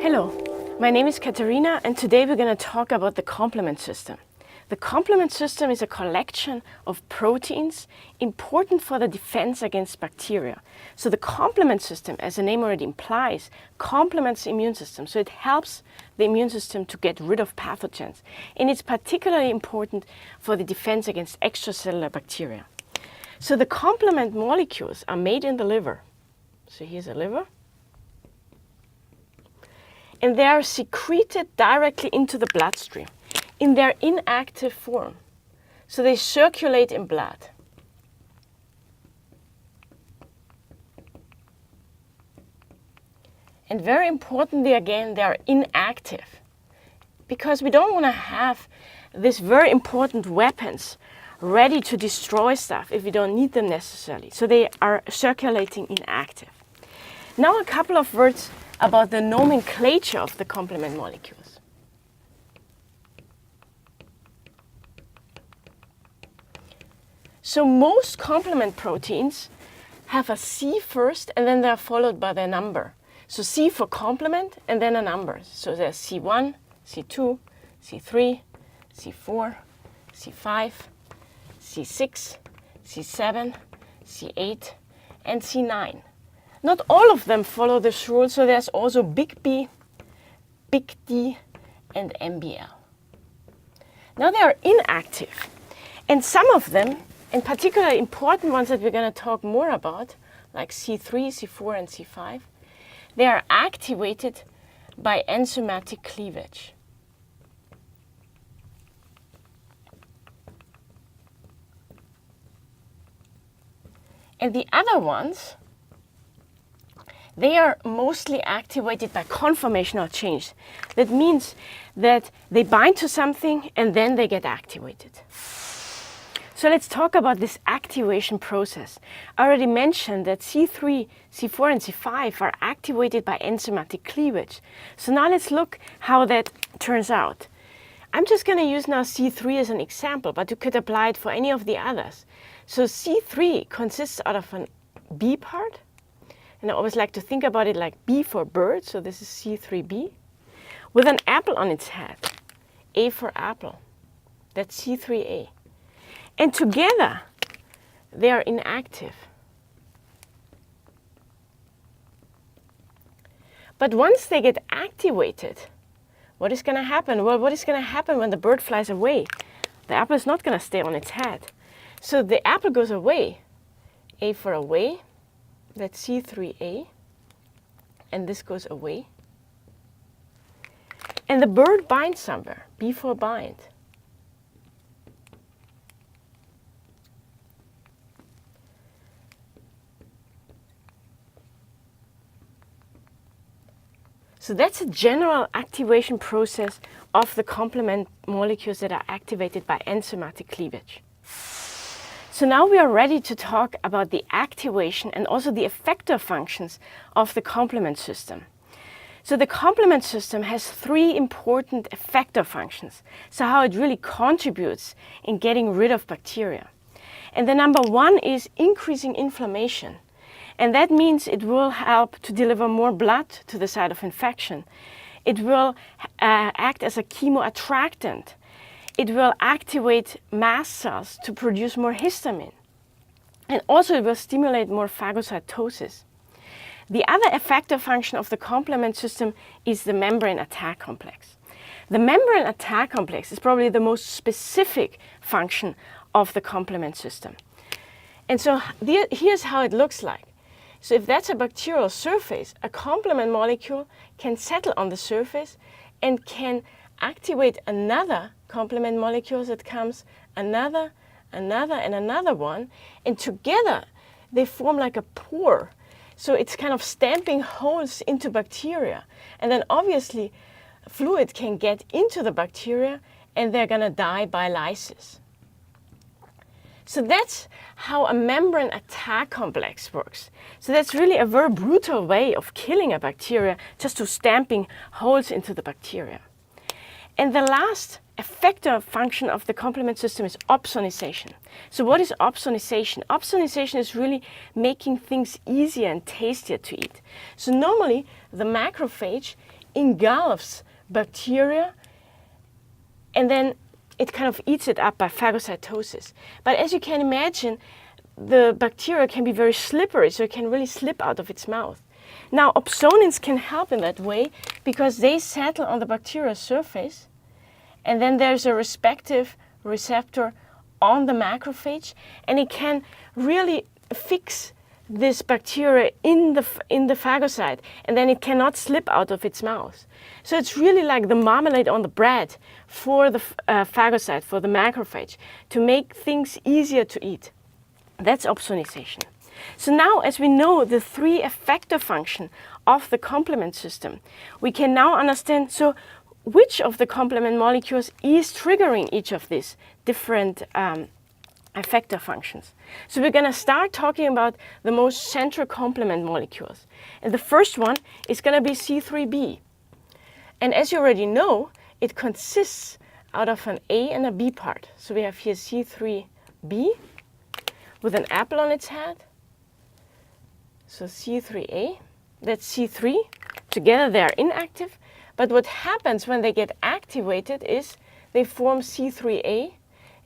Hello, my name is Katarina and today we're going to talk about the complement system. The complement system is a collection of proteins important for the defense against bacteria. So the complement system, as the name already implies, complements the immune system. So it helps the immune system to get rid of pathogens. And it's particularly important for the defense against extracellular bacteria. So the complement molecules are made in the liver. So here's the liver. And they are secreted directly into the bloodstream in their inactive form. So they circulate in blood. And very importantly again, they are inactive because we don't want to have these very important weapons ready to destroy stuff if we don't need them necessarily. So they are circulating inactive. Now a couple of words about the nomenclature of the complement molecules. So most complement proteins have a C first and then they're followed by their number. So C for complement and then a number. So there's C1, C2, C3, C4, C5, C6, C7, C8 and C9. Not all of them follow this rule, so there's also big B, big D, and MBL. Now they are inactive, and some of them, in particular important ones that we're going to talk more about, like C3, C4, and C5, they are activated by enzymatic cleavage. And the other ones, they are mostly activated by conformational change. That means that they bind to something and then they get activated. So let's talk about this activation process. I already mentioned that C3, C4 and C5 are activated by enzymatic cleavage. So now let's look how that turns out. I'm just going to use now C3 as an example, but you could apply it for any of the others. So C3 consists out of an B part. And I always like to think about it like B for bird, so this is C3b, with an apple on its head, A for apple, that's C3a. And together, they are inactive. But once they get activated, what is going to happen? Well, what is going to happen when the bird flies away? The apple is not going to stay on its head. So the apple goes away, A for away, that's C3a, and this goes away. And the bird binds somewhere, B for bind. So that's a general activation process of the complement molecules that are activated by enzymatic cleavage. So now we are ready to talk about the activation and also the effector functions of the complement system. So the complement system has three important effector functions. So how it really contributes in getting rid of bacteria. And the number one is increasing inflammation. And that means it will help to deliver more blood to the site of infection. It will act as a chemoattractant. It will activate mast cells to produce more histamine. And also it will stimulate more phagocytosis. The other effector function of the complement system is the membrane attack complex. The membrane attack complex is probably the most specific function of the complement system. And so here's how it looks like. So if that's a bacterial surface, a complement molecule can settle on the surface and can activate another complement molecule that comes another, and another one, and together they form like a pore. So it's kind of stamping holes into bacteria. And then obviously fluid can get into the bacteria and they're going to die by lysis. So that's how a membrane attack complex works. So that's really a very brutal way of killing a bacteria, just to stamping holes into the bacteria. And the last effector function of the complement system is opsonization. So what is opsonization? Opsonization is really making things easier and tastier to eat. So normally the macrophage engulfs bacteria, and then it kind of eats it up by phagocytosis. But as you can imagine, the bacteria can be very slippery, so it can really slip out of its mouth. Now, opsonins can help in that way because they settle on the bacterial surface, and then there's a respective receptor on the macrophage, and it can really fix this bacteria in the phagocyte, and then it cannot slip out of its mouth. So it's really like the marmalade on the bread for the phagocyte, for the macrophage, to make things easier to eat. That's opsonization. So now, as we know the three effector function of the complement system, we can now understand, so which of the complement molecules is triggering each of these different effector functions. So we're going to start talking about the most central complement molecules. And the first one is going to be C3b. And as you already know, it consists out of an A and a B part. So we have here C3b with an apple on its head. So C3a, that's C3. Together they are inactive. But what happens when they get activated is they form C3a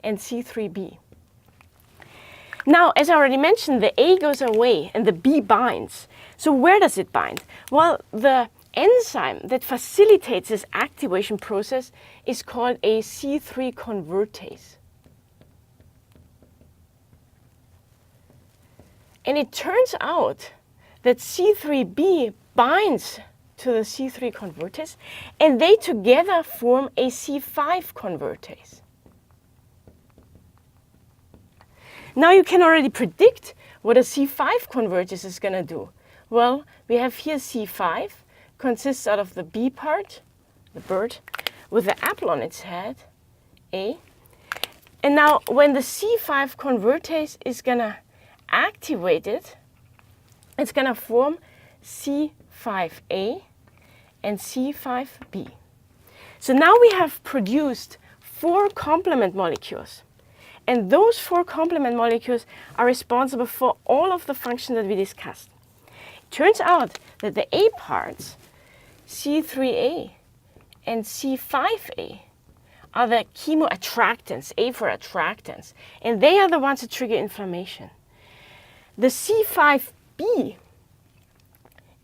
and C3b. Now, as I already mentioned, the A goes away and the B binds. So where does it bind? Well, the enzyme that facilitates this activation process is called a C3 convertase. And it turns out that C3b binds to the C3 convertase, and they together form a C5 convertase. Now you can already predict what a C5 convertase is going to do. Well, we have here C5, consists out of the B part, the bird, with the apple on its head, A. And now when the C5 convertase is going to activate it, it's going to form C5a and C5b. So now we have produced 4 complement molecules. And those 4 complement molecules are responsible for all of the functions that we discussed. It turns out that the A parts, C3a and C5a, are the chemoattractants, A for attractants, and they are the ones that trigger inflammation. The C5b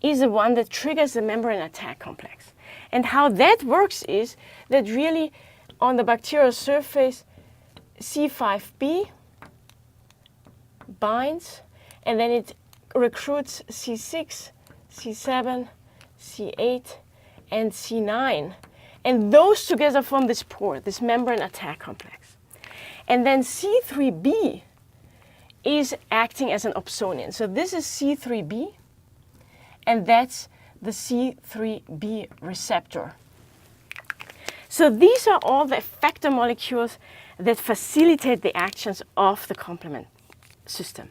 is the one that triggers the membrane attack complex. And how that works is that really on the bacterial surface, C5b binds, and then it recruits C6, C7, C8, and C9. And those together form this pore, this membrane attack complex. And then C3b is acting as an opsonin. So this is C3b, and that's the C3b receptor. So these are all the effector molecules that facilitate the actions of the complement system.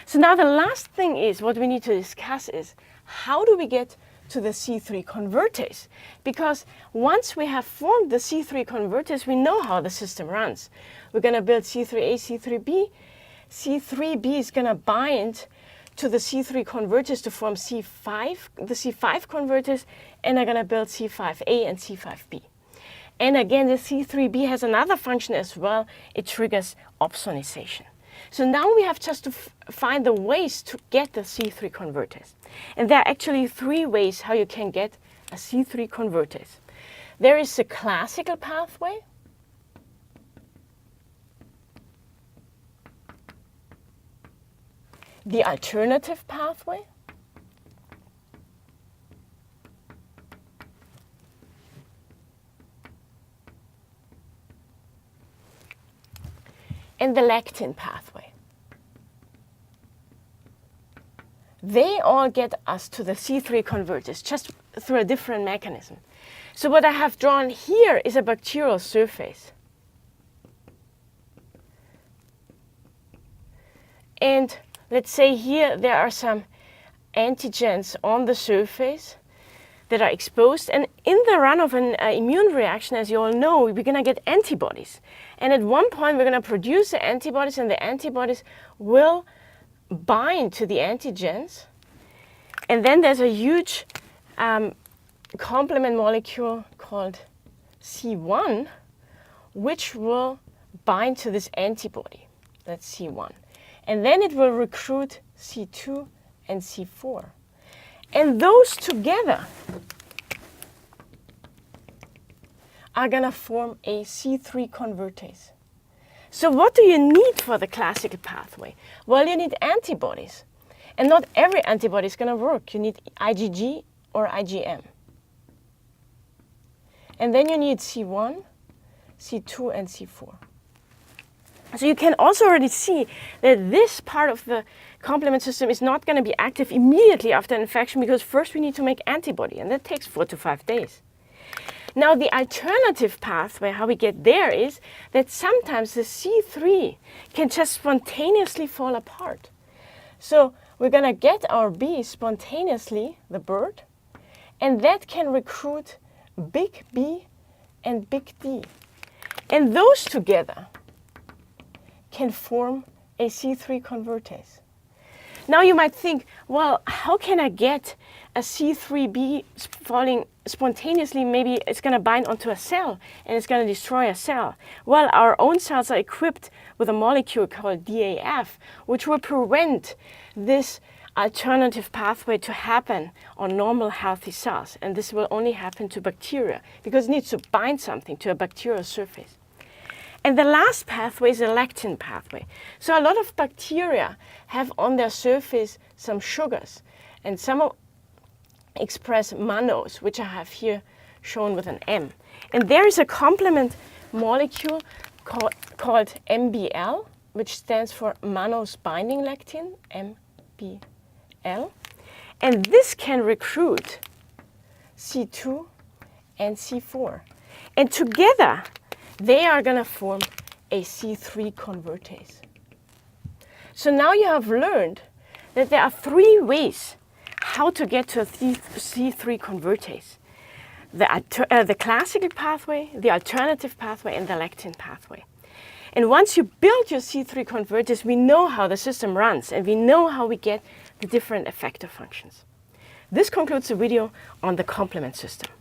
So now the last thing is, what we need to discuss is, how do we get to the C3 convertase? Because once we have formed the C3 convertase, we know how the system runs. We're going to build C3a, C3b. C3b is going to bind to the C3 convertase to form C5, the C5 convertase, and I'm going to build C5a and C5b. And again, the C3b has another function as well. It triggers opsonization. So now we have just to find the ways to get the C3 convertase. And there are actually 3 ways how you can get a C3 convertase. There is the classical pathway, the alternative pathway, and the lectin pathway. They all get us to the C3 convertase, just through a different mechanism. So what I have drawn here is a bacterial surface. And let's say here there are some antigens on the surface that are exposed. And in the run of an immune reaction, as you all know, we're going to get antibodies. And at one point, we're going to produce the antibodies, and the antibodies will bind to the antigens. And then there's a huge complement molecule called C1, which will bind to this antibody, that's C1. And then it will recruit C2 and C4. And those together are going to form a C3 convertase. So what do you need for the classical pathway? Well, you need antibodies. And not every antibody is going to work. You need IgG or IgM. And then you need C1, C2, and C4. So you can also already see that this part of the complement system is not going to be active immediately after infection, because first we need to make antibody, and that takes 4 to 5 days. Now the alternative pathway, how we get there, is that sometimes the C3 can just spontaneously fall apart. So we're going to get our bee spontaneously, the bird, and that can recruit big B and big D. And those together can form a C3 convertase. Now you might think, well, how can I get a C3b falling spontaneously? Maybe it's going to bind onto a cell and it's going to destroy a cell. Well, our own cells are equipped with a molecule called DAF, which will prevent this alternative pathway to happen on normal healthy cells. And this will only happen to bacteria because it needs to bind something to a bacterial surface. And the last pathway is a lectin pathway. So a lot of bacteria have on their surface some sugars, and some express mannose, which I have here shown with an M. And there is a complement molecule called MBL, which stands for mannose binding lectin, MBL. And this can recruit C2 and C4. And together, they are going to form a C3 convertase. So now you have learned that there are 3 ways how to get to a C3 convertase. The classical pathway, the alternative pathway, and the lectin pathway. And once you build your C3 convertase, we know how the system runs, and we know how we get the different effector functions. This concludes the video on the complement system.